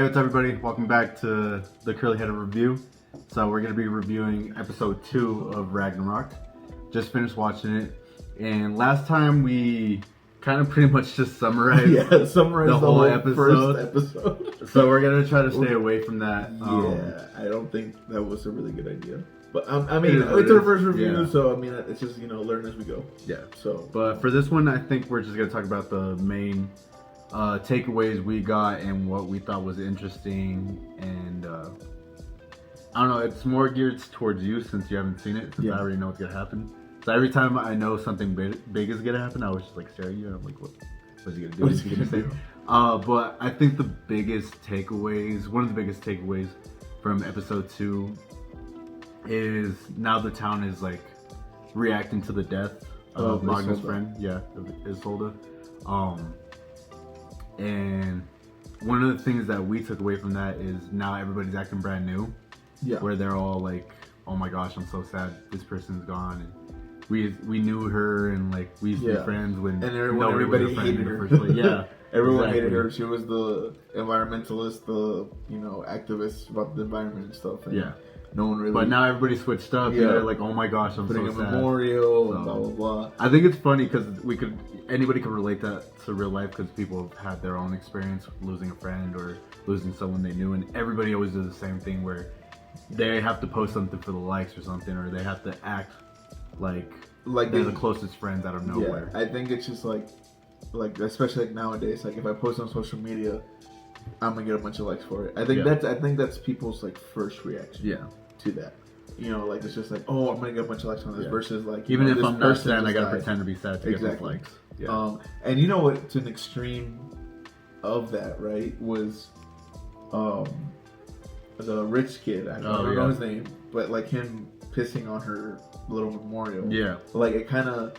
what's everybody? Welcome back to the Curly Headed Review. So we're going to be reviewing episode 2 of Ragnarok. Just finished watching it, and last time we kind of pretty much just summarized, the whole episode. First episode. So we're going to try to stay away from that. I don't think that was a really good idea. But I mean, it's our first review, so I mean, it's just learn as we go. Yeah. So, but for this one, I think we're just going to talk about the main takeaways we got and what we thought was interesting, and I don't know, it's more geared towards you since you haven't seen it, since I already know what's gonna happen. So every time I know something big is gonna happen, I was just like stare at you and I'm like, what's he gonna do? What's he gonna say? But I think one of the biggest takeaways from episode 2 is now the town is like reacting to the death of Magnus' friend, Isolde. And one of the things that we took away from that is now everybody's acting brand new. Yeah. Where they're all like, oh my gosh, I'm so sad this person's gone. And we knew her and like we used to be friends when everybody hated her. Yeah. Everyone hated her. She was the environmentalist, the activist about the environment and stuff. And no one really. But now everybody switched up. Yeah. And they're like, oh my gosh, I'm putting so sad. A memorial and blah blah blah. I think it's funny because anybody can relate that to real life because people have had their own experience losing a friend or losing someone they knew, and everybody always does the same thing where they have to post something for the likes or something, or they have to act like they're the closest friends out of nowhere. I think it's just like especially like nowadays, like if I post on social media, I'm gonna get a bunch of likes for it. I think that's people's like first reaction. Yeah. To that. Like it's just like, oh, I'm gonna get a bunch of likes on this versus like even if I'm not sad, I gotta pretend to be sad to get those likes. Yeah. And you know what? To an extreme of that, right, was the rich kid. I don't know his name, but like him pissing on her little memorial. Yeah. Like it kind of,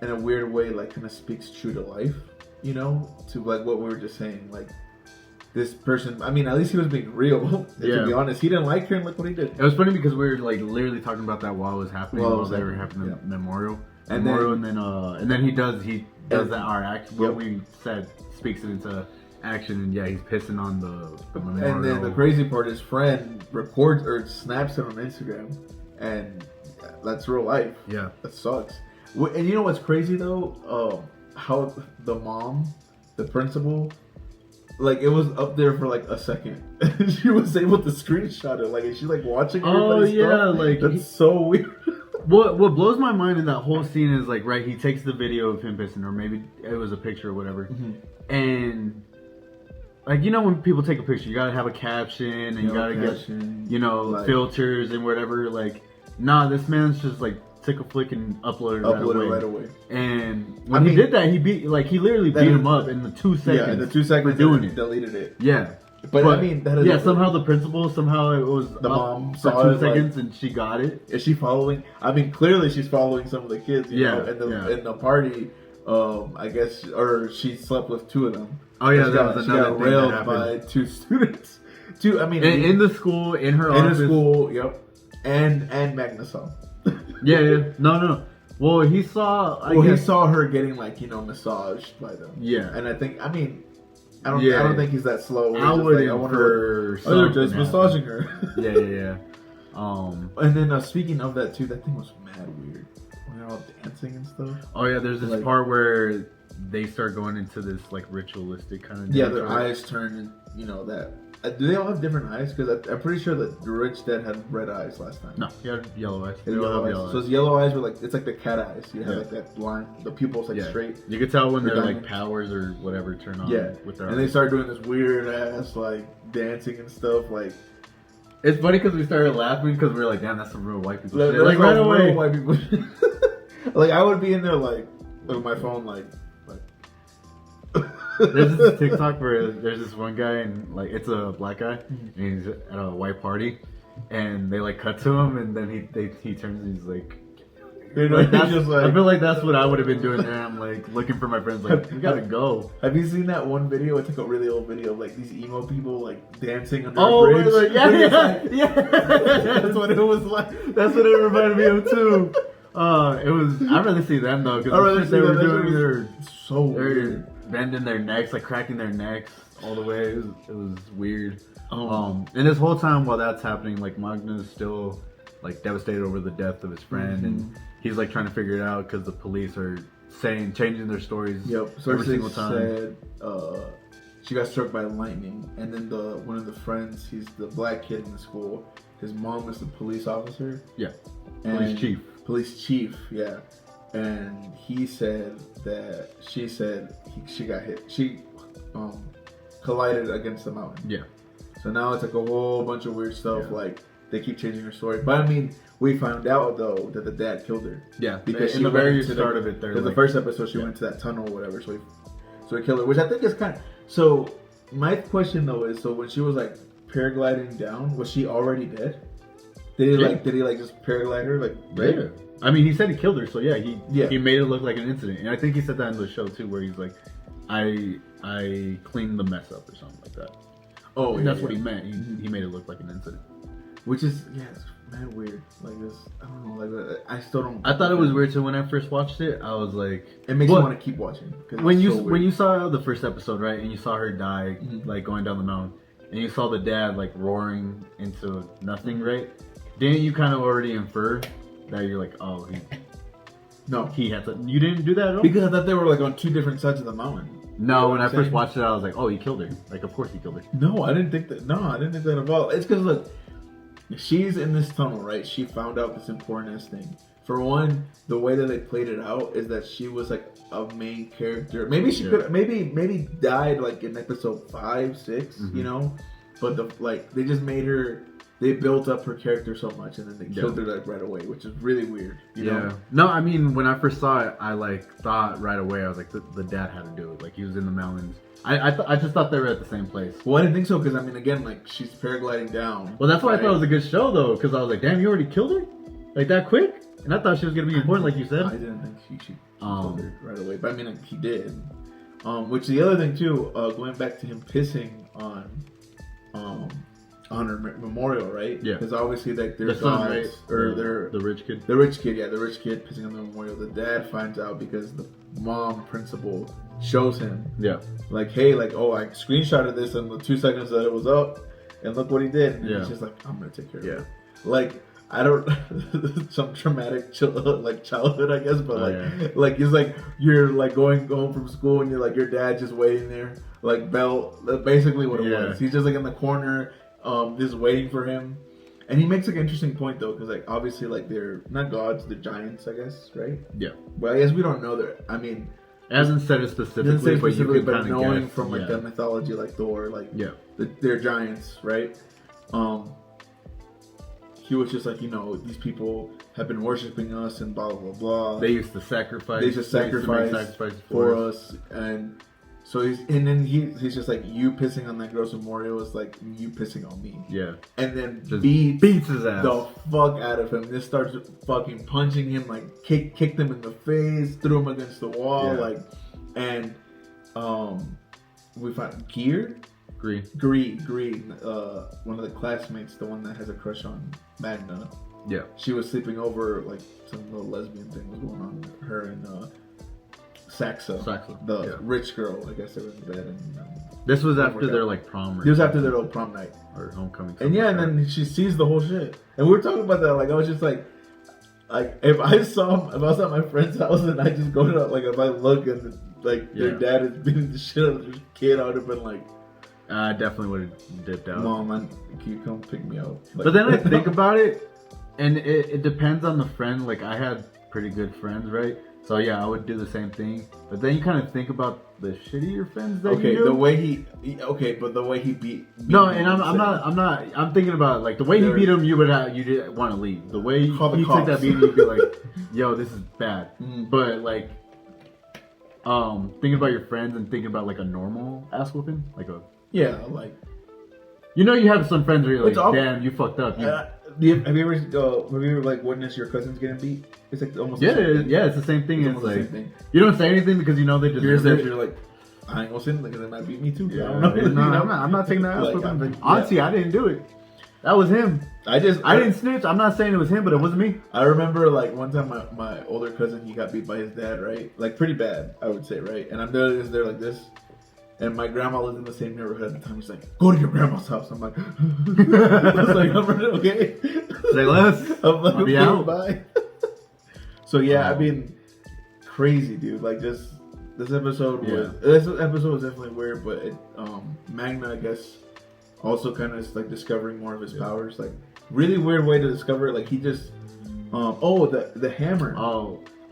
in a weird way, like kind of speaks true to life. To like what we were just saying, like. This person, I mean, at least he was being real. To be honest, he didn't like her, and look what he did. It was funny because we were like literally talking about that while it was happening, while they were having the memorial, and then he does that our action. What we said speaks it into action, and he's pissing on the memorial. And then the crazy part, his friend records or snaps it on Instagram, and that's real life. Yeah, that sucks. And you know what's crazy though? How the mom, the principal. Like it was up there for like a second. She was able to screenshot it. Like is she like watching everybody's stuff? Like that's so weird. What blows my mind in that whole scene is like he takes the video of him pissing, or maybe it was a picture or whatever. Mm-hmm. And like when people take a picture, you gotta have a caption and you gotta get filters and whatever. Like this man's just like took a flick and uploaded it right away. And when he did that, he literally beat him up in the 2 seconds. Yeah, in the 2 seconds for doing it. Deleted it. Yeah. But I mean, that is somehow the principal, it was the mom saw for 2 seconds and she got it. Is she following? I mean, clearly she's following some of the kids. You know, in the party. I guess, or she slept with 2 of them. Oh yeah, that was another thing railed that happened. By 2 students. I mean, in the school, in her office. In the school, yep. And Magnus saw. Yeah. No. Well, he saw. He saw her getting massaged by them. Yeah. And I think, I don't think he's that slow. I wonder. They're just massaging her. Yeah. And then speaking of that too, that thing was mad weird. When they're all dancing and stuff. Oh yeah, there's this part where they start going into this like ritualistic kind of. Yeah, their eyes turn. That. Do they all have different eyes? Because I'm pretty sure that the rich dad had red eyes last time. No, he had yellow eyes. Yellow eyes. So his yellow eyes were it's like the cat eyes. You have like that line, the pupils straight. You could tell when their like powers or whatever turn on. Yeah, with their eyes. They started doing this weird ass like dancing and stuff. Like it's funny because we started laughing because we were like, damn, that's some real white people. Like right away, real white people. Like I would be in there like with my phone like. There's this TikTok where there's this one guy and like it's a black guy and he's at a white party and they like cut to him and then he turns and he's like, I feel like that's what I would have been doing there. I'm like looking for my friends like we gotta go. Have you seen that one video? It's like a really old video of like these emo people like dancing under a bridge. Like, yeah. That's what it was like. That's what it reminded me of too. I'd rather see them though because they were doing their so weird. Bending their necks, like cracking their necks. all the way. It was weird. And this whole time while that's happening, like Magna's still like devastated over the death of his friend, and he's like trying to figure it out because the police are changing their stories. Yep. So every single time. Said she got struck by lightning, and then one of the friends, he's the black kid in the school. His mom is the police officer. Yeah. Police chief. Police chief. Yeah. And he said that she said she got hit. She collided against the mountain. Yeah. So now it's like a whole bunch of weird stuff. Yeah. Like they keep changing her story. But I mean, we found out though that the dad killed her. Yeah. Because in the very start of it, there. The first episode, she went to that tunnel or whatever. So he killed her, which I think is kind of. So my question though is, so when she was like paragliding down, was she already dead? Did he just paraglide her like? Right? Yeah. I mean, he said he killed her, so he made it look like an incident, and I think he said that in the show too, where he's like, I cleaned the mess up or something like that. Oh, and that's what he meant. He made it look like an incident, which is it's mad weird. Like this, I don't know. Like I still don't. I thought it was weird too when I first watched it. I was like, it makes you want to keep watching. When you saw the first episode, right, and you saw her die, like going down the mountain, and you saw the dad like roaring into nothing, right? Didn't you kind of already infer that you're like, oh, he had to. You didn't do that at all? Because I thought they were like on two different sides of the mountain. No, when I first watched it, I was like, oh, he killed her. Like, of course he killed her. No, I didn't think that. No, I didn't think that at all. It's because look, she's in this tunnel, right? She found out this important ass thing. For one, the way that they played it out is that she was like a main character. Maybe she could, maybe died like in episode 5, 6, you know. But they just made her. They built up her character so much, and then they killed her like right away, which is really weird. You know? No, I mean when I first saw it, I like thought right away. I was like, the dad had to do it. Like he was in the mountains. I just thought they were at the same place. Well, I didn't think so because I mean, again, like she's paragliding down. Well, that's why I thought it was a good show though, because I was like, damn, you already killed her like that quick, and I thought she was gonna be important, like you said. I didn't think she killed her right away, but I mean, like, he did. Which the other thing too, going back to him pissing on her memorial, right? Yeah. Because obviously, like, their son, right? Or the rich kid. The rich kid, the rich kid pissing on the memorial. The dad finds out because the mom principal shows him. Yeah. Like, hey, like, oh, I screenshotted this in the 2 seconds that it was up, and look what he did. And he's just like, I'm gonna take care of it. Like, I don't some traumatic childhood, I guess, but like it's like you're like going home from school and you're like your dad just waiting there, like Bell. That's basically what it was. He's just like in the corner, just waiting for him. And he makes like an interesting point though, because like obviously like they're not gods, they're giants, I guess, right? Yeah. Well, I guess we don't know that. I mean, it hasn't said it specifically, but you can but knowing guess, from like the mythology, like Thor, like they're giants, right? He was just like, you know, these people have been worshiping us and blah blah blah. They used to sacrifice. They just sacrifice for us, and so he's just like, you pissing on that girl's memorial is like you pissing on me. Yeah. And then just beats his ass the fuck out of him. Just starts fucking punching him, like kicked him in the face, threw him against the wall, like, and we find Green, one of the classmates, the one that has a crush on Magna. Yeah. She was sleeping over, like, some little lesbian thing was going on with her and Saxa, the rich girl. I guess they were in bed. And this was after their, like, prom. This was after their little prom night. Or homecoming. And and then she sees the whole shit. And we were talking about that, like, I was just like, if I was at my friend's house and I just go to, like, if I look and, like, their dad is beating the shit out of their kid, I would have been like, I definitely would have dipped out. Mom, can you come pick me up? Like, but then I think about it, and it depends on the friend. Like, I had pretty good friends, right? So yeah, I would do the same thing. But then you kind of think about the shittier friends that you do. The way but the way he beat no, and I'm thinking about like the way he beat him. You didn't want to leave. The way he took that beating, you'd be like, yo, this is bad. But like, thinking about your friends and thinking about like a normal ass whooping, like a like, you know, you have some friends where you're like, damn, you fucked up. Have you ever like witnessed your cousins getting beat? It's like almost it's the same thing. It's like you don't say anything because you know they deserve it. You're like, I ain't gonna say anything because they might beat me too. Yeah, I'm not taking that ass. Honestly, I didn't do it. That was him. I didn't snitch. I'm not saying it was him, but it wasn't me. I remember like one time my older cousin, he got beat by his dad, right? Like pretty bad, I would say, right? And I'm there like this. And my grandma lived in the same neighborhood at the time. She's like, go to your grandma's house. I'm like, I was like, I'm running, okay. Say less. I'm like, I'll be okay, out. bye. So yeah, I mean, crazy, dude. Like this episode was definitely weird, but Magna, I guess, also kind of is like discovering more of his powers. Like really weird way to discover it. Like he just, the hammer.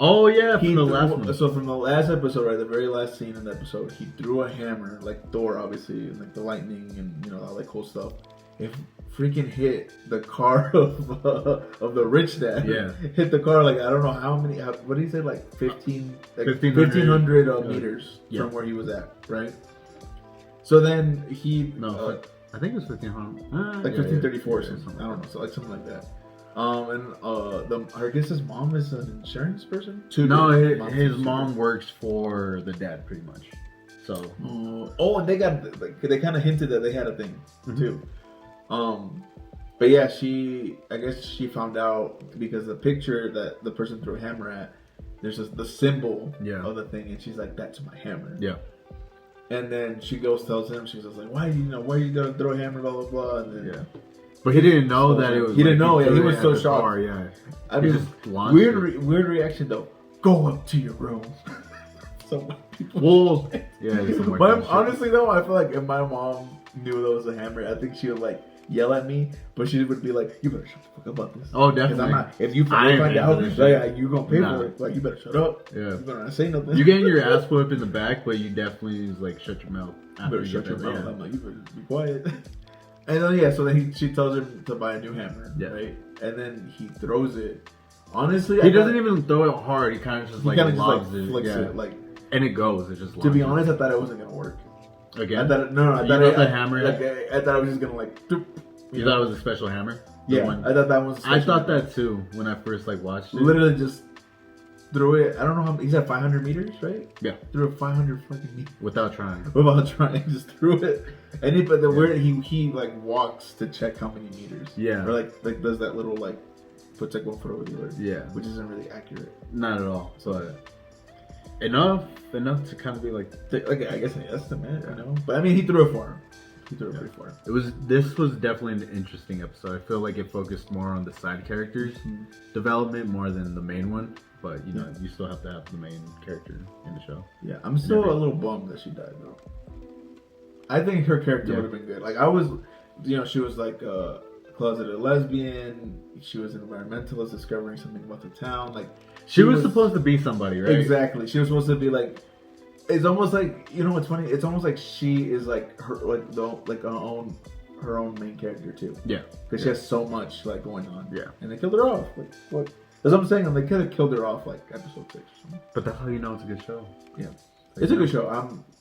Oh yeah, from the last one. So from the last episode, right, the very last scene in the episode, he threw a hammer, like Thor, obviously, and like the lightning and all that cool stuff. It freaking hit the car of the rich dad. Yeah, hit the car like I don't know how many. What did he say? Like 1,500 meters from where he was at, right? So then I think it was 1,500. Like 1,534 or something. I don't know, so like something like that. I guess his mom is an insurance person. His mom works for the dad, pretty much. So. And they they kind of hinted that they had a thing too. But yeah, I guess she found out because the picture that the person threw a hammer at, there's the symbol of the thing, and she's like, "That's my hammer." Yeah. And then she tells him, she's just like, "Why are you gonna throw a hammer?" Blah blah blah. And then, But he didn't know that it was. He didn't know. Yeah, he was so shocked. Car, yeah. I mean, weird reaction though. Go up to your room. So people. But honestly though, I feel like if my mom knew that was a hammer, I think she would like yell at me, but she would be like, "You better shut the fuck up about this." Oh, definitely. If you find out, you gonna pay for it. Like, you better shut up. Yeah. You better not say nothing. You getting your ass whipped in the back, but you definitely like shut your mouth. You better shut your mouth. I'm like, you better be quiet. And then so then she tells him to buy a new hammer, right? And then he throws it. Honestly, he doesn't even throw it hard. He kind of just like lobs it, flicks it, like, and it goes. It just. To be honest, I thought it wasn't gonna work. Again, I thought the hammer. I thought it was just gonna like. You thought it was a special hammer? Yeah, I thought that was. I thought that too when I first watched it. Literally just threw it. I don't know how. He said 500 meters, right? Yeah. Threw it 500 fucking meters without trying. Just threw it. And where he like walks to check how many meters. Yeah. Or like does that little like puts like one foot over the other. Yeah. Which isn't really accurate. Not at all. So enough to kind of be like I guess an estimate, you know. But I mean, he threw it for him. He threw it pretty far. This was definitely an interesting episode. I feel like it focused more on the side characters' development more than the main one. But you know, you still have to have the main character in the show. Yeah, I'm still a little bummed that she died though. I think her character would have been good. Like I was, she was like a closeted lesbian. She was an environmentalist discovering something about the town. Like she was supposed to be somebody, right? Exactly. She was supposed to be like. It's almost like what's funny. It's almost like she is like her own main character too. Yeah, because she has so much like going on. Yeah, and they killed her off. Like what? That's what I'm saying. They could have killed her off like episode 6 or something. But that's how you know it's a good show. Yeah, it's a good show.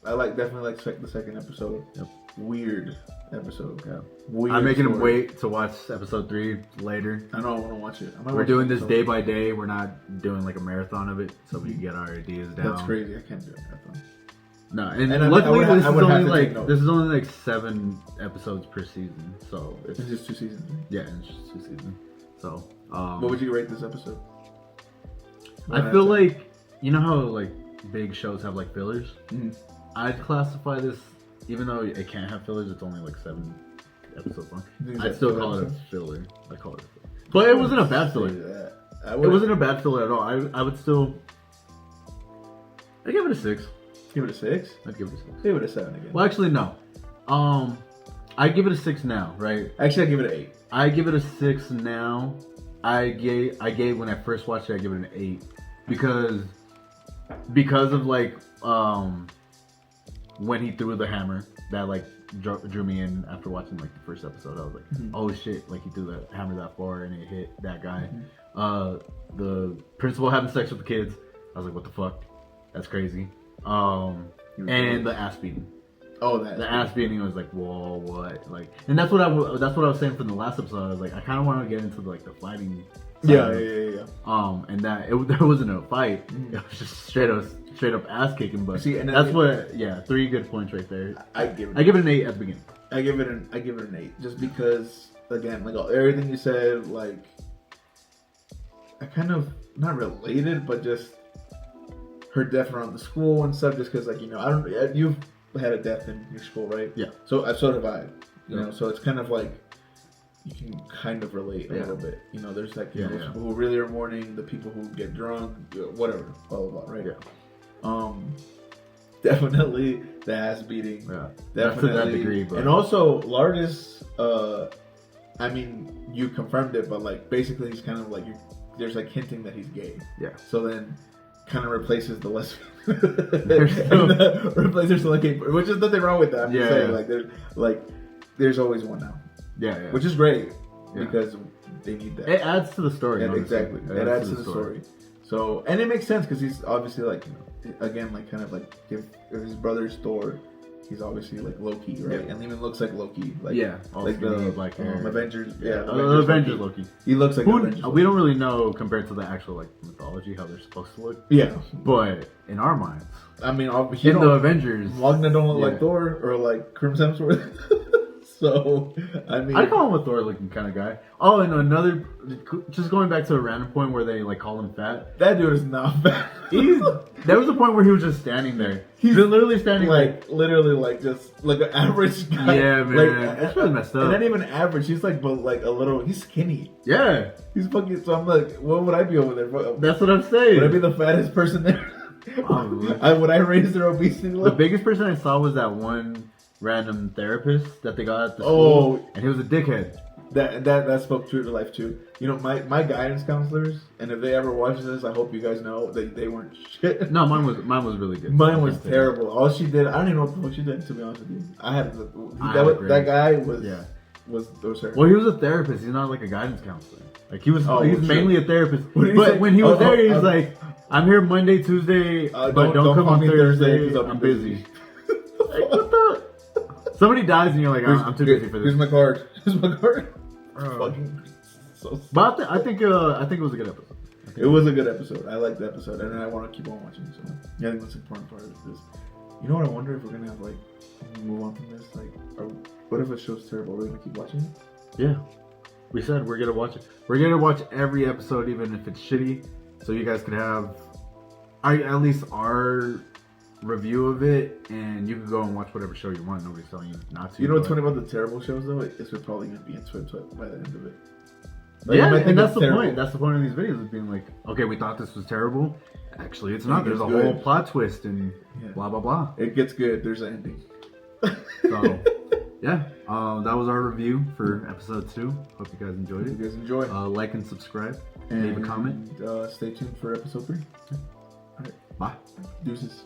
I definitely like the second episode. Yep. Weird episode. Yeah. Weird. I'm making him wait to watch episode 3 later. I know I want to watch it. We're doing this day by day. We're not doing like a marathon of it, so we can get our ideas down. That's crazy. I can't do a marathon. No, and luckily this is only like 7 episodes per season, so it's just 2 seasons. Yeah, it's just 2 seasons. So, what would you rate this episode? I feel like how like big shows have like fillers. Mm-hmm. I'd classify this, even though it can't have fillers. It's only like 7 episodes long. I'd still call it a filler. I call it a filler, but it wasn't a bad filler. It wasn't a bad filler at all. I would still. I give it a 6. Give it a 6? I'd give it a 6. Give it a 7 again. Well, actually, no. I give it a 6 now, right? Actually, I give it an 8. I give it a 6 now. I gave when I first watched it, I give it an 8 because of like when he threw the hammer that like drew me in after watching like the first episode. I was like, oh shit! Like he threw the hammer that far and it hit that guy. The principal having sex with the kids. I was like, what the fuck? That's crazy. And the ass beating. Oh, the ass beating was like, whoa, what? Like, and that's what I was saying from the last episode. I was like, I kind of want to get into like the fighting. Yeah. And that there wasn't a fight. It was just straight up ass kicking. But see, and that's what. Yeah, 3 good points right there. I give it an 8 at the beginning. I give it an 8 just because again, like everything you said, like I kind of not related, but just her death around the school and stuff. Just because, like I don't had a death in your school, right? Yeah. So have I. You know, so it's kind of like you can kind of relate a little bit. You know, there's like people who really are mourning, the people who get drunk, whatever, blah blah blah, right? Yeah. Definitely the ass beating. Yeah. Definitely. To that degree, but... And also Lardis, I mean, you confirmed it, but like basically he's kind of like there's like hinting that he's gay. Yeah. So then kind of replaces the lesbian. Still... replaces the gay, which is nothing wrong with that. I'm just saying, yeah. There's always one now. Yeah, yeah. Which is great because they need that. It adds to the story. And exactly. It adds to the story. So, and it makes sense because he's obviously like, again, like kind of like if his brother's Thor, he's obviously like Loki, right? Yeah. And even looks like Loki. Like, like the black Avengers. Yeah, Avengers Loki. He looks like Avengers we don't really know compared to the actual like mythology how they're supposed to look. Yeah. But in our minds, I mean, in the Avengers, Wagner don't look like Thor or like Chris Hemsworth. So, I mean... I call him a Thor-looking kind of guy. Oh, and another... Just going back to a random point where they, like, call him fat. That dude is not fat. There was a point where he was just standing there. He's literally standing like... Literally, like, just... Like, an average guy. Yeah, man. Like, that's really messed up. And not even average. He's, like, but, like, a little... He's skinny. Yeah. He's fucking... So, I'm like, what would I be over there? That's what I'm saying. Would I be the fattest person there? Would I raise their obesity level? The biggest person I saw was that one... random therapist that they got at the school, and he was a dickhead. That spoke true to life too. You know, my guidance counselors, and if they ever watch this, I hope you guys know they weren't shit. No, mine was really good. Mine was terrible. All she did, I don't even know what the fuck she did. To be honest with you, that guy was her. Well, he was a therapist. He's not like a guidance counselor. Like he was mainly a therapist. But when he was there, he was like, "I'm here Monday, Tuesday, but don't come on Thursday because I'm busy." Like, what the? Somebody dies and you're like, I'm too busy for this. Here's my card. Here's my card. Fucking so. But I think it was a good episode. It was a good episode. I liked the episode, and I want to keep on watching. So yeah, I think that's the important part of this. You know what? I wonder if we're gonna have like move on from this. Like, what if a show's terrible? Are we gonna keep watching it? Yeah, we said we're gonna watch it. We're gonna watch every episode, even if it's shitty, so you guys can have, at least our review of it, and you can go and watch whatever show you want. Nobody's telling you not to. You know what's funny about the terrible shows though? Is we're probably gonna be in Swift by the end of it. Like, yeah, and that's the point. That's the point of these videos, is being like, okay, we thought this was terrible. Actually, it's not. There's a whole plot twist and blah blah blah. It gets good. There's an ending. So yeah, that was our review for episode 2. Hope you guys enjoyed it. You guys enjoy. Like and subscribe. And leave a comment. Stay tuned for episode 3. All right. Bye. Deuces.